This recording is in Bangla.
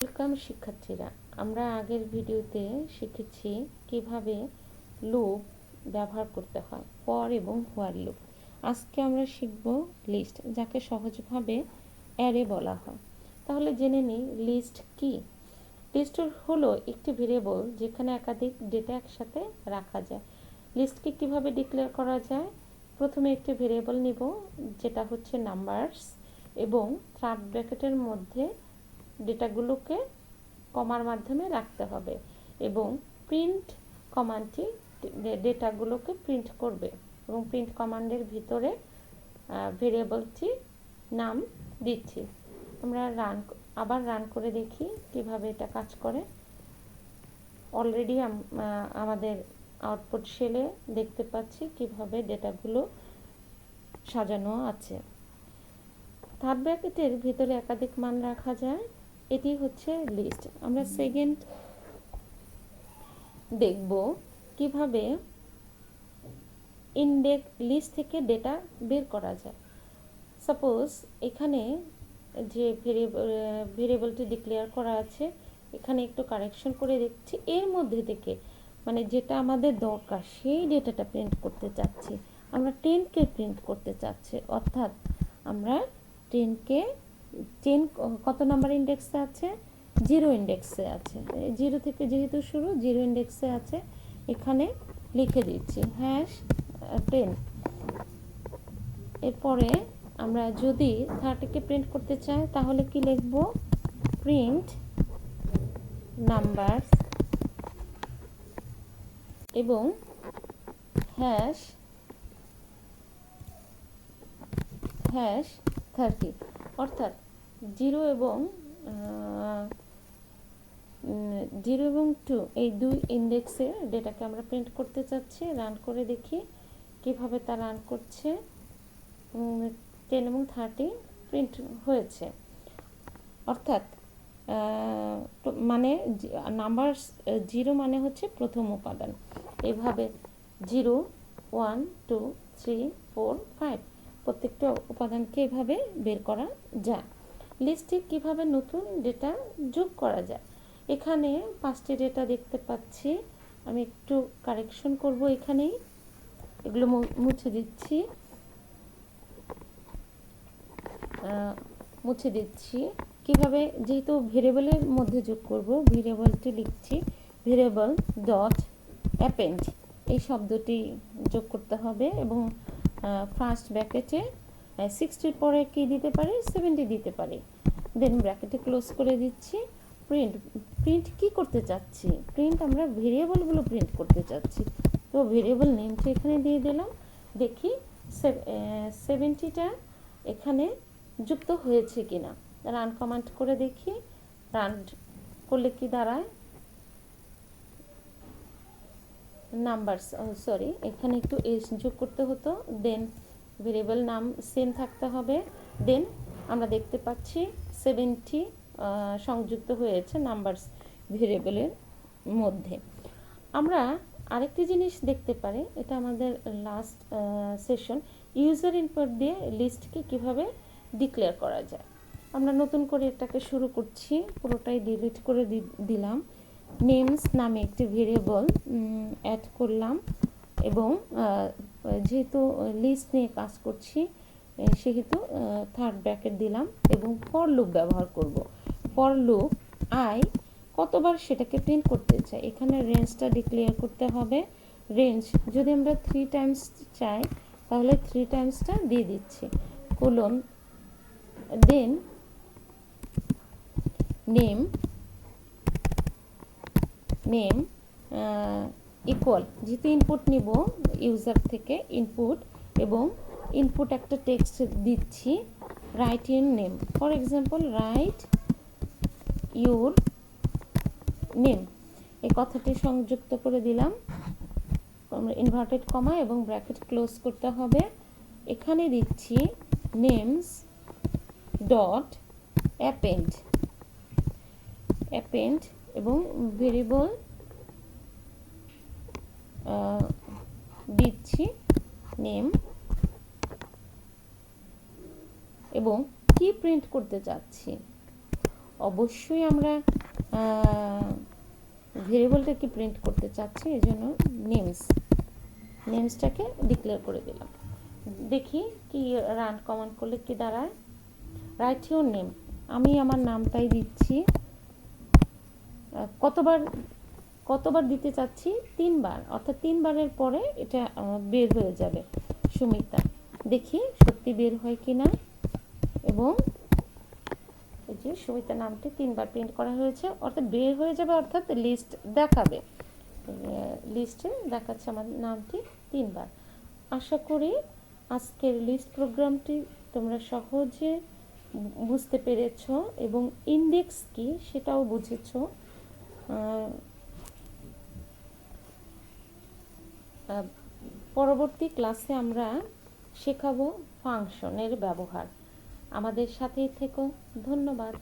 ওয়েলকাম শিক্ষার্থীরা, আমরা আগের ভিডিওতে শিখেছি কিভাবে লুপ ব্যবহার করতে হয়, ফর এবং হোয়াইল লুপ। আজকে আমরা শিখব লিস্ট, যাকে সহজভাবে অ্যারে বলা হয়। তাহলে জেনে নিই লিস্ট কি। লিস্ট হলো একটি ভেরিয়েবল যেখানে একাধিক ডেটা একসাথে রাখা যায়। লিস্টকে কিভাবে ডিক্লেয়ার করা যায়? প্রথমে একটি ভেরিয়েবল নিব যেটা হচ্ছে নাম্বারস, এবং থার্ড ব্র্যাকেটের মধ্যে ডেটাগুলোকে কমার মাধ্যমে রাখতে হবে, এবং প্রিন্ট কমান্ডটি ডেটাগুলোকে প্রিন্ট করবে, এবং প্রিন্ট কমান্ডের ভিতরে ভেরিয়েবলটি নাম দিচ্ছি। আমরা আবার রান করে দেখি কিভাবে এটা কাজ করে। অলরেডি আমাদের আউটপুট শেলে দেখতে পাচ্ছি কিভাবে ডেটাগুলো সাজানো আছে। থার্ড ব্র্যাকেটের ভিতরে একাধিক মান রাখা যায়, এটি হচ্ছে লিস্ট। আমরা সেকেন্ড দেখব কিভাবে ইনডেক্স লিস্ট থেকে ডেটা বের করা যায়। সাপোজ এখানে যে ভেরিয়েবলটি ডিক্লেয়ার করা আছে, এখানে একটু কারেকশন করে দেখছি, এর মধ্যে থেকে মানে যেটা আমাদের দরকার সেই ডেটাটা প্রিন্ট করতে চাচ্ছি। আমরা 10কে প্রিন্ট করতে চাচ্ছি, অর্থাৎ আমরা 10 কত নাম্বার ইন্ডেক্সে আছে? 0 ইন্ডেক্সে আছে। 0 থেকে যেহেতু শুরু, 0 ইন্ডেক্সে আছে, এখানে লিখে দিচ্ছি #10। এরপরে আমরা যদি 30কে প্রিন্ট করতে চাই তাহলে কি লিখব? প্রিন্ট নাম্বার এবং #30, অর্থাৎ 0 এবং 2 এই দুই ইন্ডেক্সের ডেটাকে আমরা প্রিন্ট করতে চাচ্ছি। রান করে দেখি কিভাবে তা রান করছে। 10 এবং 30 প্রিন্ট হয়েছে, অর্থাৎ মানে নাম্বার 0 মানে হচ্ছে প্রথম উপাদান। এভাবে 0, 1, 2, 3, 4, 5 প্রত্যেকটা উপাদানকে এভাবে বের করা যায়। লিস্টে কিভাবে নতুন ডেটা যোগ করা যায়? এখানে 5টি ডেটা দেখতে পাচ্ছি, আমি একটু কারেকশন করব, এখানেই এগুলো মুছে দিচ্ছি। কিভাবে, যেহেতু ভেরিয়েবলের মধ্যে যোগ করব, ভেরিয়েবলটি লিখছি ভেরিয়েবল ডট অ্যাপেন্ড, এই শব্দটি যোগ করতে হবে, এবং ফার্স্ট ব্র্যাকেটে 60 পরে কি দিতে পারি? 70 দিতে পারি। দেন ব্র্যাকেটে ক্লোজ করে দিচ্ছি। প্রিন্ট কি করতে চাচ্ছি? প্রিন্ট আমরা ভেরিয়েবলগুলো প্রিন্ট করতে চাচ্ছি, তো ভেরিয়েবল নেমটা এখানে দিয়ে দিলাম। দেখি 70টা এখানে যুক্ত হয়েছে কিনা। রান কমান্ড করে দেখি, রান করলে কি দাঁড়ায়? নাম্বারস, এখানে একটু এস যোগ করতে হতো, দেন ভেরিয়েবল নাম সেম থাকতে হবে। দেন আমরা দেখতে পাচ্ছি 70 সংযুক্ত হয়েছে নাম্বারস ভেরিয়েবলের মধ্যে। আমরা আরেকটি জিনিস দেখতে পারি, এটা আমাদের লাস্ট সেশন, ইউজার ইনপুট দিয়ে লিস্টকে কিভাবে ডিক্লেয়ার করা যায়। আমরা নতুন করে এটাকে শুরু করছি, পুরোটাই ডিলিট করে দিলাম। নেমস নামে একটি ভেরিয়েবল অ্যাড করলাম, এবং যেহেতু লিস্ট নিয়ে কাজ করছি সেহেতু থার্ড ব্র্যাকেট দিলাম, এবং ফর লুপ ব্যবহার করব। ফর লুপ কতবার সেটাকে প্রিন্ট করতে চাই, এখানে রেঞ্জটা ডিক্লেয়ার করতে হবে। রেঞ্জ যদি আমরা 3 টাইমস চাই তাহলে 3 টাইমসটা দিয়ে দিচ্ছি, কোলন, দেন নেম ইকুয়াল, যেহেতু ইনপুট নিব ইউজার থেকে ইনপুট, এবং ইনপুট একটা টেক্সট দিচ্ছি, right your name, for example right your name, এই কথাটি সংযুক্ত করে দিলাম। আমরা ইনভার্টেড কমা এবং ব্র্যাকেট ক্লোজ করতে হবে। এখানে দিচ্ছি নেমস ডট অ্যাপেন্ড, এবং ভেরিয়েবল দিচ্ছি নেম, এবং কি প্রিন্ট করতে চাচ্ছি? অবশ্যই আমরা ভেরিয়েবলটাকে প্রিন্ট করতে চাচ্ছি, এই জন্য নেমসটাকে ডিক্লেয়ার করে দিলাম। দেখি কি রান কমান্ড করলে কি দাঁড়ায়। রাইট ইউর নেম, আমি আমার নামটাই দিচ্ছি। কতবার দিতে চাচ্ছি? 3 বার, অর্থাৎ 3 বারের পরে এটা বের হয়ে যাবে সুমিতা। দেখি সত্যি বের হয় কি না। এবং এই যে সুমিতা নামটি 3 বার প্রিন্ট করা হয়েছে, অর্থাৎ বের হয়ে যাবে, অর্থাৎ লিস্ট দেখাবে। লিস্টে দেখাচ্ছে আমার নামটি 3 বার। আশা করি আজকের লিস্ট প্রোগ্রামটি তোমরা সহজে বুঝতে পেরেছ এবং ইন্ডেক্স কি সেটাও বুঝেছ। পরবর্তী ক্লাসে আমরা শেখাবো ফাংশনের ব্যবহার। আমাদের সাথেই থেকো। ধন্যবাদ।